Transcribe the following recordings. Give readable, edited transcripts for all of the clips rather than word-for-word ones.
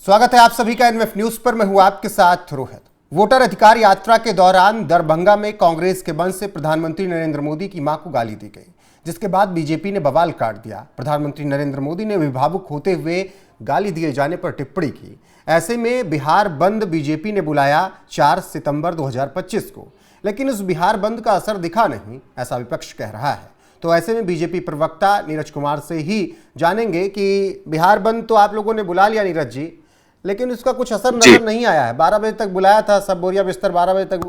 स्वागत है आप सभी का एनएफ न्यूज पर। मैं हूं आपके साथ रोहित। वोटर अधिकार यात्रा के दौरान दरभंगा में कांग्रेस के मंच से प्रधानमंत्री नरेंद्र मोदी की मां को गाली दी गई, जिसके बाद बीजेपी ने बवाल काट दिया। प्रधानमंत्री नरेंद्र मोदी ने अभिभावक होते हुए गाली दिए जाने पर टिप्पणी की। ऐसे में बिहार बंद बीजेपी ने बुलाया 4 सितंबर 2025 को, लेकिन उस बिहार बंद का असर दिखा नहीं, ऐसा विपक्ष कह रहा है। तो ऐसे में बीजेपी प्रवक्ता नीरज कुमार से ही जानेंगे कि बिहार बंद तो आप लोगों ने बुला लिया नीरज जी, लेकिन उसका कुछ असर नजर नहीं आया है। 12 बजे तक बुलाया था, सब बोरिया बिस्तर 12 बजे तक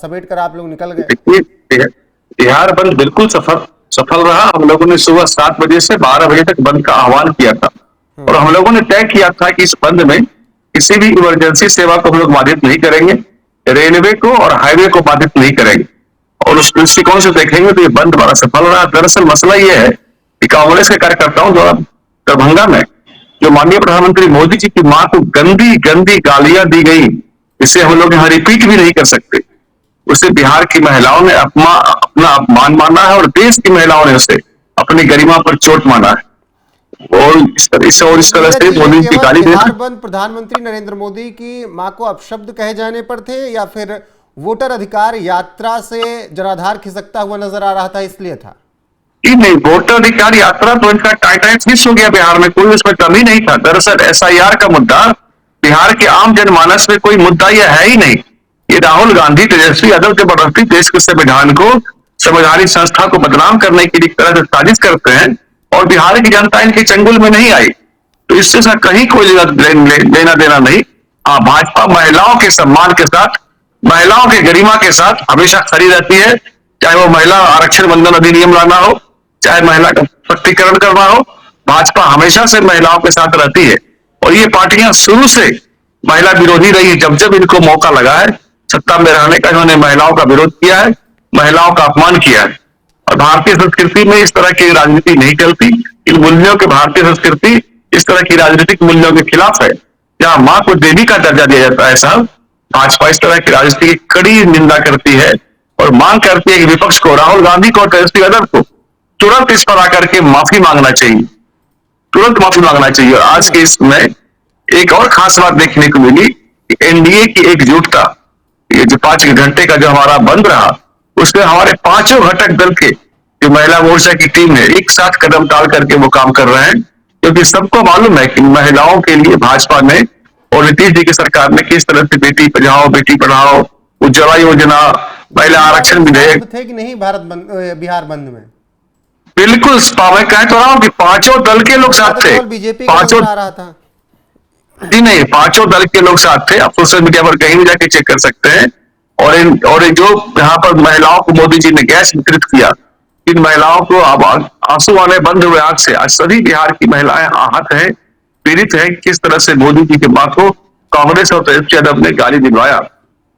समेट कर आप लोग निकल गए। बिहार बंद बिल्कुल सफल रहा। हम लोगों ने सुबह 7 बजे से 12 बजे तक बंद का आह्वान किया था और हम लोगों ने तय किया था कि इस बंद में किसी भी इमरजेंसी सेवा को हम लोग बाधित नहीं करेंगे, रेलवे को और हाईवे को बाधित नहीं करेंगे। और उस दृष्टिकोण से देखेंगे तो ये बंद बड़ा सफल रहा। दरअसल मसला ये है कि कांग्रेस के कार्यकर्ताओं द्वारा दरभंगा में जो माननीय प्रधानमंत्री मोदी जी की मां को गंदी गंदी गालियां दी गई, इसे हम लोग यहाँ रिपीट भी नहीं कर सकते। उसे बिहार की महिलाओं ने अपना अपमान माना है और देश की महिलाओं ने उसे अपनी गरिमा पर चोट माना है। और इस तरह से मोदी की गाली बिहार बंद प्रधानमंत्री नरेंद्र मोदी की मां को अपशब्द कहे जाने पर थे या फिर वोटर अधिकार यात्रा से जनाधार खिसकता हुआ नजर आ रहा था इसलिए था? नहीं, वोटर अधिकार यात्रा तो इनका टाइटैनिक मिस हो गया बिहार में, कोई उसमें कमी नहीं था। दरअसल एसआईआर का मुद्दा बिहार के आम जनमानस में कोई मुद्दा यह है ही नहीं। ये राहुल गांधी, तेजस्वी यादव जबरदस्ती देश के संविधान को, संवैधानिक संस्था को बदनाम करने की तरह से साजिश करते हैं और बिहार की जनता इनके चंगुल में नहीं आई। तो इससे कहीं कोई लेना देना नहीं। हाँ, भाजपा महिलाओं के सम्मान के साथ, महिलाओं की गरिमा के साथ हमेशा खड़ी रहती है, चाहे वो महिला आरक्षण बंधन अधिनियम लाना हो, चाहे महिला का सशक्तिकरण करना हो। भाजपा हमेशा से महिलाओं के साथ रहती है और ये पार्टियां शुरू से महिला विरोधी रही। जब जब इनको मौका लगा है सत्ता में रहने का, इन्होंने महिलाओं का विरोध किया है, महिलाओं का अपमान किया है। और भारतीय संस्कृति में इस तरह की राजनीति नहीं चलती। इन मूल्यों के, भारतीय संस्कृति इस तरह की राजनीतिक मूल्यों के खिलाफ है, जहां मां को देवी का दर्जा दिया जाता है। साहब, भाजपा इस तरह की राजनीति की कड़ी निंदा करती है और मांग करती है कि विपक्ष को, राहुल गांधी को और तेजस्वी यादव को तुरंत इस पर आकर के माफी मांगना चाहिए, तुरंत माफी मांगना चाहिए। और आज के इसमें एक और खास बात देखने को मिली कि एनडीए की एकजुटता, ये जो 5 घंटे का जो हमारा बंद रहा, उसमें हमारे पांचों घटक दल के जो महिला मोर्चा की टीम है, एक साथ कदम डाल करके वो काम कर रहे हैं। क्योंकि सबको मालूम है कि महिलाओं के लिए भाजपा ने और नीतीश जी की सरकार ने किस तरह से बेटी बचाओ बेटी पढ़ाओ, उज्ज्वला योजना, महिला आरक्षण विधेयक थे कि नहीं बिहार बंद में? बिल्कुल, मैं कह तो रहा हूं कि पांचों दल के लोग साथ थे। बीजेपी पांचों आ रहा था जी नहीं, पांचों दल के लोग साथ थे। आप सोशल मीडिया पर कहीं भी जाके चेक कर सकते हैं। और जो यहाँ पर महिलाओं को मोदी जी ने गैस वितरित किया, इन महिलाओं को अब आंसू आने बंद हुए आंख से। आज सभी बिहार की महिलाएं आहत हैं, पीड़ित हैं। किस तरह से मोदी जी के बात को कांग्रेस और तेजस्वी यादव ने गाली दिलवाया।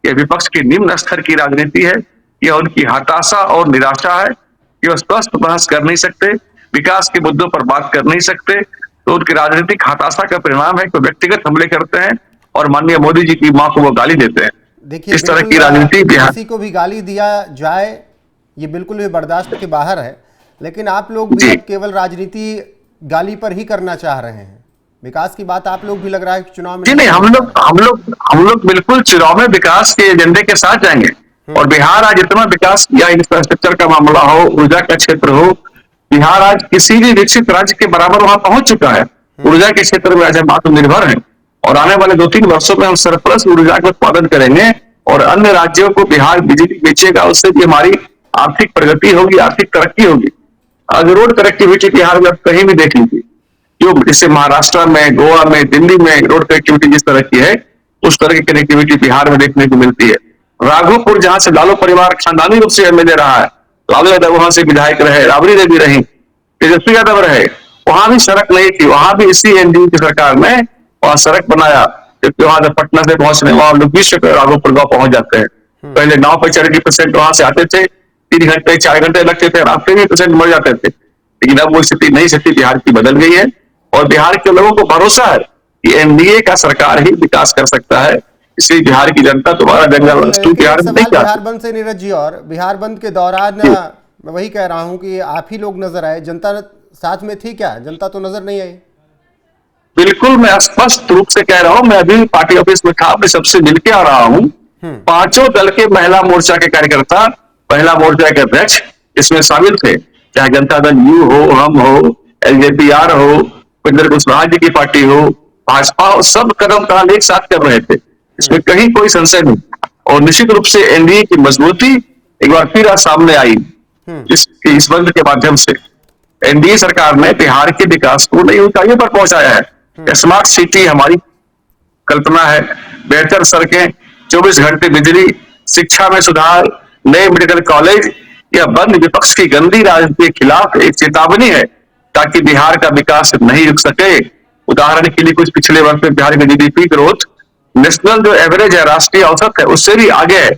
यह विपक्ष की निम्न स्तर की राजनीति है, यह उनकी हताशा और निराशा है। ये स्पष्ट बहस कर नहीं सकते, विकास के मुद्दों पर बात कर नहीं सकते, तो उनकी राजनीतिक हताशा का परिणाम है कि व्यक्तिगत हमले करते हैं और माननीय मोदी जी की मां को वो गाली देते हैं। देखिए, इस तरह की राजनीति किसी को भी गाली दिया जाए ये बिल्कुल भी बर्दाश्त के बाहर है, लेकिन आप लोग भी केवल राजनीति गाली पर ही करना चाह रहे हैं। विकास की बात आप लोग भी लग रहा है चुनाव में नहीं, हम लोग बिल्कुल चुनाव में विकास के एजेंडे के साथ जाएंगे। और बिहार आज इतना विकास किया, इंफ्रास्ट्रक्चर का मामला हो, ऊर्जा का क्षेत्र हो, बिहार आज किसी भी विकसित राज्य के बराबर वहां पहुंच चुका है। ऊर्जा के क्षेत्र में आज हम आत्मनिर्भर हैं और आने वाले 2-3 वर्षों में हम सरप्लस ऊर्जा का उत्पादन करेंगे और अन्य राज्यों को बिहार बिजली बेचेगा। उससे भी हमारी आर्थिक प्रगति होगी, आर्थिक तरक्की होगी। अगर रोड कनेक्टिविटी बिहार में कहीं भी देख लीजिए, जो जैसे महाराष्ट्र में, गोवा में, दिल्ली में रोड कनेक्टिविटी जिस तरह की है, उस तरह की कनेक्टिविटी बिहार में देखने को मिलती है। राघोपुर, जहां से लालू परिवार खानदानी रूप से एमएलए रहा है, लालू यादव वहां से विधायक रहे, राबड़ी देवी रही, तेजस्वी यादव रहे, वहां भी सड़क नहीं थी, वहां भी इसी एनडीए की सरकार ने वहां सड़क बनाया। क्योंकि वहां से पटना से पहुंचने वहां लोग 20 राघोपुर गांव पहुंच जाते हैं। पहले नाव पर चढ़ के पेशेंट वहां से आते थे, 3 घंटे 4 घंटे लगते थे, रास्ते में पेशेंट मर जाते थे। लेकिन अब वो स्थिति नहीं, स्थिति बिहार की बदल गई है और बिहार के लोगों को भरोसा है कि एनडीए का सरकार ही विकास कर सकता है। इसलिए बिहार की जनता तुम्हारा जंगल बिहार में नहीं चाहती। बिहार बंद से नीरज जी, और बिहार बंद के दौरान मैं वही कह रहा हूं कि आप ही लोग नजर आए, जनता साथ में थी क्या? जनता तो नजर नहीं आई। बिल्कुल मैं स्पष्ट रूप से कह रहा हूं, मैं अभी पार्टी ऑफिस में था, मैं सबसे मिलके आ रहा हूं। पांचों दल के महिला मोर्चा के कार्यकर्ता, महिला मोर्चा के अध्यक्ष इसमें शामिल थे, चाहे जनता दल यू हो, हम हो, एलजेपीआर हो, उपेंद्र कुशवाहा जी की पार्टी हो, भाजपा हो, सब कदम कदम एक साथ कर रहे थे, इसमें कहीं कोई संशय नहीं। और निश्चित रूप से एनडीए की मजबूती एक बार फिर आज सामने आई इस बंद के माध्यम से। एनडीए सरकार ने बिहार के विकास को नई ऊंचाइयों पर पहुंचाया है। स्मार्ट सिटी हमारी कल्पना है, बेहतर सड़कें, 24 घंटे बिजली, शिक्षा में सुधार, नए मेडिकल कॉलेज। यह बंद विपक्ष की गंदी राजनीति के खिलाफ एक चेतावनी है, ताकि बिहार का विकास नहीं रुक सके। उदाहरण के लिए कुछ पिछले वर्ष में बिहार की जीडीपी ग्रोथ नेशनल जो एवरेज है, राष्ट्रीय औसत है, उससे भी आगे है,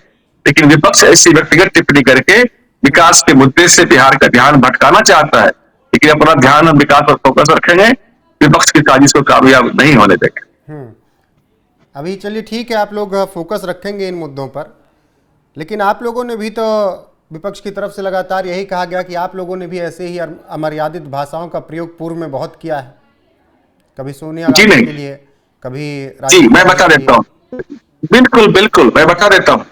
लेकिन विपक्ष ऐसी व्यक्तिगत टिप्पणी करके विकास के मुद्दे से बिहार का ध्यान भटकाना चाहता है। लेकिन अपना ध्यान हम विकास पर फोकस रखेंगे, विपक्ष की साजिश को कामयाब नहीं होने देंगे। अभी चलिए ठीक है, आप लोग फोकस रखेंगे इन मुद्दों पर, लेकिन आप लोगों ने भी तो विपक्ष की तरफ से लगातार यही कहा गया कि आप लोगों ने भी ऐसे ही अमर्यादित भाषाओं का प्रयोग पूर्व में बहुत किया है, कभी सोनिया गांधी के लिए, कभी जी मैं बता देता हूँ, बिल्कुल बिल्कुल मैं बता देता हूँ।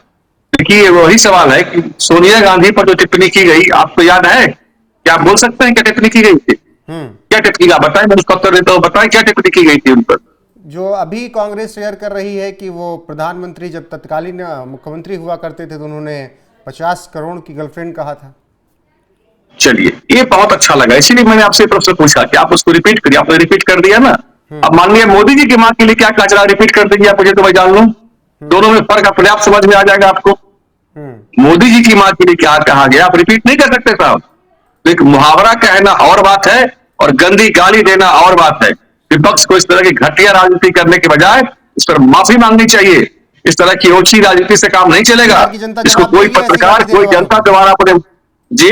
देखिए वही सवाल है कि सोनिया गांधी पर जो टिप्पणी की गई, आपको याद है? क्या आप बोल सकते हैं क्या टिप्पणी की गई थी? क्या टिप्पणी, आप बताएं, मैं उसका उत्तर देता हूँ। बताएं क्या टिप्पणी की गई थी उन पर? जो अभी कांग्रेस शेयर कर रही है कि वो प्रधानमंत्री जब तत्कालीन मुख्यमंत्री हुआ करते थे तो उन्होंने 50 करोड़ की गर्लफ्रेंड कहा था। चलिए ये बहुत अच्छा लगा, इसीलिए मैंने आपसे प्रश्न पूछा कि आप उसको रिपीट करिए। आपने रिपीट कर दिया ना। अब माननीय मोदी जी की मां के लिए क्या कचरा रिपीट कर देंगे आप मुझे, तो मैं जान लूं। दोनों में फर्क अपने आप समझ में आ जाएगा आपको। मोदी जी की मां के लिए क्या कहा गया आप रिपीट नहीं कर सकते साहब। तो एक मुहावरा कहना और बात है और गंदी गाली देना और बात है। विपक्ष को इस तरह की घटिया राजनीति करने के बजाय इस पर माफी मांगनी चाहिए। इस तरह की ओछी राजनीति से काम नहीं चलेगा। इसको कोई पत्रकार, कोई जनता द्वारा अपने जी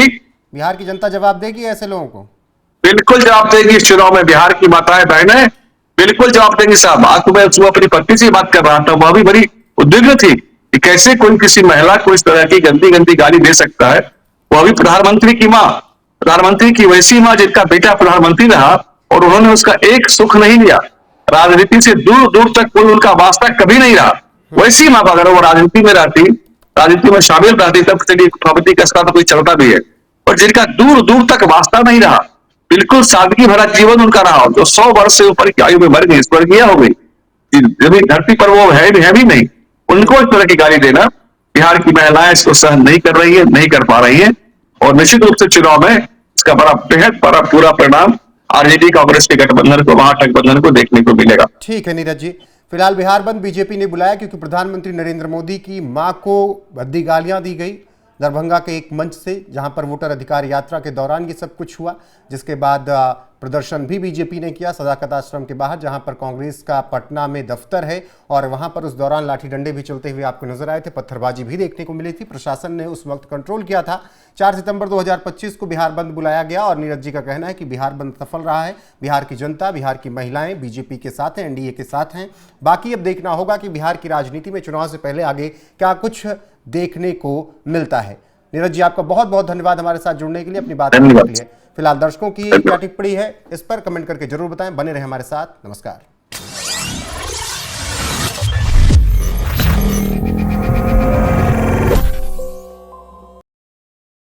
बिहार की जनता जवाब देगी ऐसे लोगों को? बिल्कुल जवाब देगी। इस चुनाव में बिहार की माताएं बहनें बिल्कुल जवाब देंगी साहब। आज तो मैं अपनी पत्नी से बात कर रहा था, वह भी बड़ी उद्विग्न थी कि कैसे कोई किसी महिला को इस तरह की गंदी गंदी गाली दे सकता है, वह भी प्रधानमंत्री की मां, प्रधानमंत्री की वैसी मां जिनका बेटा प्रधानमंत्री रहा और उन्होंने उसका एक सुख नहीं लिया। राजनीति से दूर दूर तक कोई उनका वास्ता कभी नहीं रहा। वैसी मां अगर वो राजनीति में रहती, राजनीति में शामिल रहती, तब चलिए प्रॉपर्टी का स्तर तो कोई चलता भी है, और जिनका दूर दूर तक वास्ता नहीं रहा, बिल्कुल सादगी भरा जीवन उनका रहा, जो 100 वर्ष से ऊपर की आयु में मर गई, स्वर्गीय हो गई, जब धरती पर वो है भी नहीं, उनको इस तरह की गाली देना बिहार की महिलाएं इसको सहन नहीं कर रही है, नहीं कर पा रही है। और निश्चित रूप से चुनाव में इसका बड़ा बेहद बड़ा पूरा परिणाम आरजेडी कांग्रेस के गठबंधन को, महागठबंधन को देखने को मिलेगा। ठीक है नीरज जी, फिलहाल बिहार बंद बीजेपी ने बुलाया क्योंकि प्रधानमंत्री नरेंद्र मोदी की मां को भद्दी गालियां दी गई दरभंगा के एक मंच से, जहां पर वोटर अधिकार यात्रा के दौरान ये सब कुछ हुआ, जिसके बाद प्रदर्शन भी बीजेपी ने किया सदाकत आश्रम के बाहर, जहां पर कांग्रेस का पटना में दफ्तर है, और वहां पर उस दौरान लाठी डंडे भी चलते हुए आपको नजर आए थे, पत्थरबाजी भी देखने को मिली थी। प्रशासन ने उस वक्त कंट्रोल किया था। 4 सितंबर 2025 को बिहार बंद बुलाया गया और नीरज जी का कहना है कि बिहार बंद सफल रहा है। बिहार की जनता, बिहार की महिलाएं बीजेपी के साथ हैं, एनडीए के साथ हैं। बाकी अब देखना होगा कि बिहार की राजनीति में चुनाव से पहले आगे क्या कुछ देखने को मिलता है। नीरज जी आपका बहुत बहुत धन्यवाद हमारे साथ जुड़ने के लिए, अपनी बात करने के लिए। फिलहाल दर्शकों की क्या टिप्पणी है इस पर कमेंट करके जरूर बताएं। बने रहे हमारे साथ। नमस्कार।